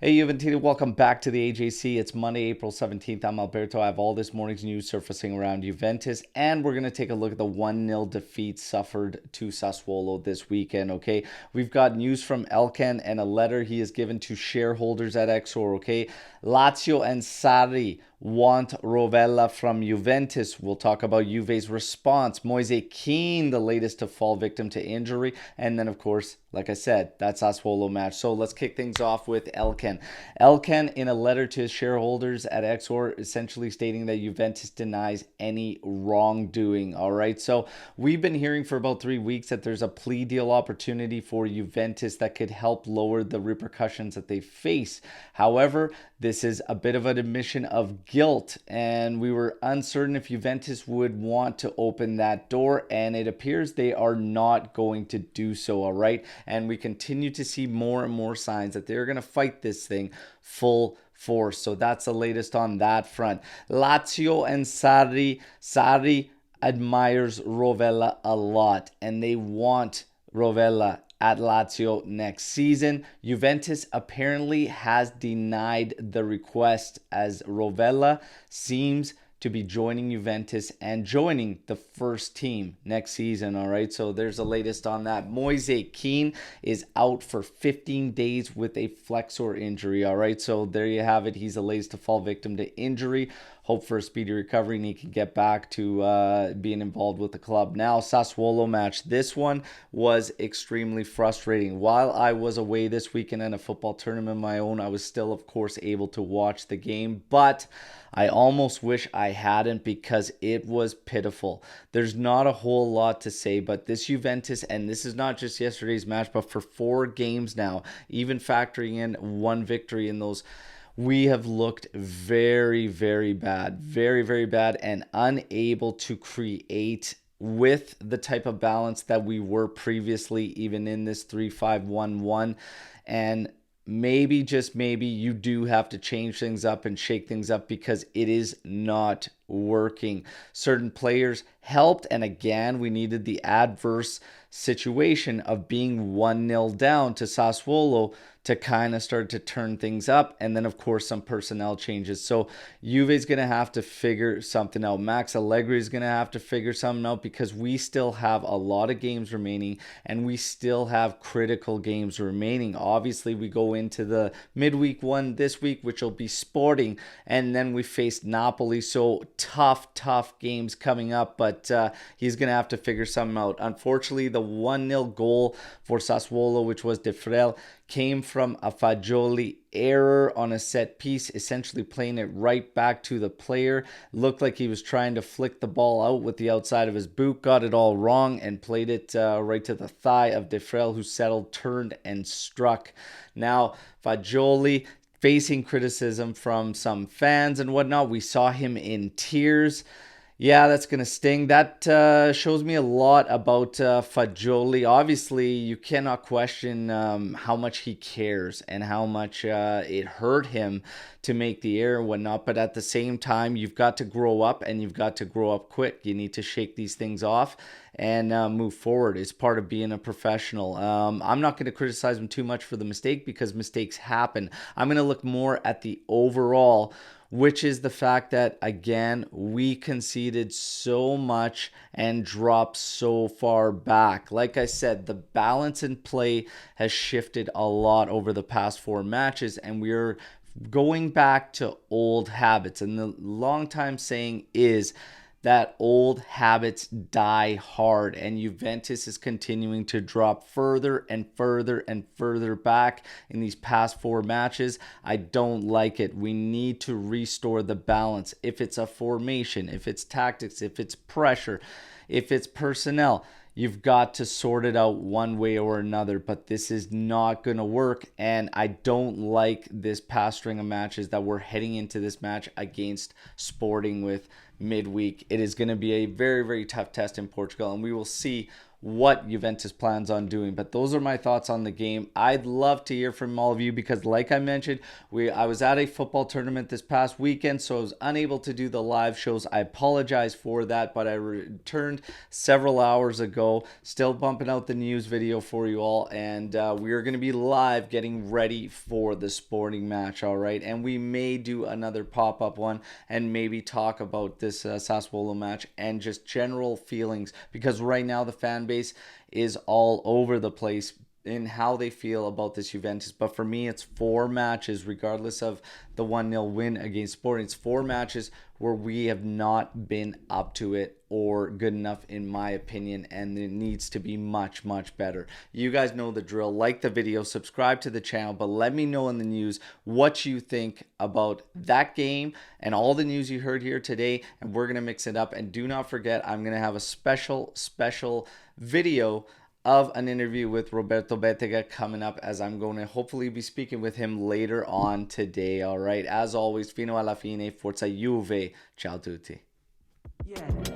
Hey, Juventini, welcome back to the AJC. It's Monday, April 17th. I'm Alberto. I have all this morning's news surfacing around Juventus, and we're going to take a look at the 1-0 defeat suffered to Sassuolo this weekend, okay? We've got news from Elkann and a letter he has given to shareholders at Exor, okay? Lazio and Sarri want Rovella from Juventus. We'll talk about Juve's response. Kean, the latest to fall victim to injury. And then, of course, like I said, that Sassuolo match. So let's kick things off with Elkann. Elkann, in a letter to his shareholders at Exor, essentially stating that Juventus denies any wrongdoing. All right. So we've been hearing for about 3 weeks that there's a plea deal opportunity for Juventus that could help lower the repercussions that they face. However, this is a bit of an admission of guilt, and we were uncertain if Juventus would want to open that door, and it appears they are not going to do so, all right? And we continue to see more and more signs that they're going to fight this thing full force. So that's the latest on that front. Lazio and Sarri. Sarri admires Rovella a lot, and they want Rovella at Lazio next season. Juventus apparently has denied the request, as Rovella seems to be joining Juventus and joining the first team next season. All right, so there's the latest on that. Kean is out for 15 days with a flexor injury. All right, so there you have it. He's the latest to fall victim to injury. Hope for a speedy recovery and he can get back to being involved with the club. Now, Sassuolo match. This one was extremely frustrating. While I was away this weekend in a football tournament of my own, I was still, of course, able to watch the game. But I almost wish I hadn't, because it was pitiful. There's not a whole lot to say, but this Juventus, and this is not just yesterday's match, but for 4 games now, even factoring in one victory in those, we have looked very, very bad, very, very bad, and unable to create with the type of balance that we were previously, even in this 3-5-1-1. And maybe, just maybe, you do have to change things up and shake things up, because it is not working. Certain players helped, and again, we needed the adverse situation of being 1-0 down to Sassuolo to kind of start to turn things up, and then of course some personnel changes. So Juve's going to have to figure something out. Max Allegri is going to have to figure something out, because we still have a lot of games remaining, and we still have critical games remaining. Obviously, we go into the midweek one this week, which will be Sporting, and then we face Napoli. So tough games coming up, but he's going to have to figure something out. Unfortunately, the 1-0 goal for Sassuolo, which was De Frel, came from a Fagioli error on a set piece, essentially playing it right back to the player. Looked like he was trying to flick the ball out with the outside of his boot, got it all wrong, and played it right to the thigh of De Frel, who settled, turned, and struck. Now, Fagioli facing criticism from some fans and whatnot. We saw him in tears. Yeah, that's going to sting. That shows me a lot about Fagioli. Obviously, you cannot question how much he cares and how much it hurt him to make the error and whatnot. But at the same time, you've got to grow up, and you've got to grow up quick. You need to shake these things off and move forward. It's part of being a professional. I'm not going to criticize him too much for the mistake, because mistakes happen. I'm going to look more at the overall, which is the fact that, again, we conceded so much and dropped so far back. Like I said, the balance in play has shifted a lot over the past 4 matches, and we're going back to old habits. And the long time saying is that old habits die hard, and Juventus is continuing to drop further and further and further back in these past 4 matches. I don't like it. We need to restore the balance. If it's a formation, if it's tactics, if it's pressure, if it's personnel, you've got to sort it out one way or another, but this is not going to work, and I don't like this past string of matches that we're heading into this match against Sporting with midweek. It is going to be a very, very tough test in Portugal, and we will see what Juventus plans on doing. But those are my thoughts on the game. I'd love to hear from all of you because, like I mentioned, I was at a football tournament this past weekend, so I was unable to do the live shows. I apologize for that, but I returned several hours ago, still bumping out the news video for you all, and we are going to be live getting ready for the sporting match, all right? And we may do another pop-up one and maybe talk about this Sassuolo match and just general feelings, because right now the fan base is all over the place in how they feel about this Juventus. But for me, it's 4 matches, regardless of the 1-0 win against Sporting. It's 4 matches where we have not been up to it or good enough, in my opinion, and it needs to be much, much better. You guys know the drill. Like the video, subscribe to the channel, but let me know in the news what you think about that game and all the news you heard here today, and we're going to mix it up. And do not forget, I'm going to have a special video of an interview with Roberto Bettega coming up, as I'm going to hopefully be speaking with him later on today. All right, as always, fino alla fine, forza Juve. Ciao tutti. Yeah.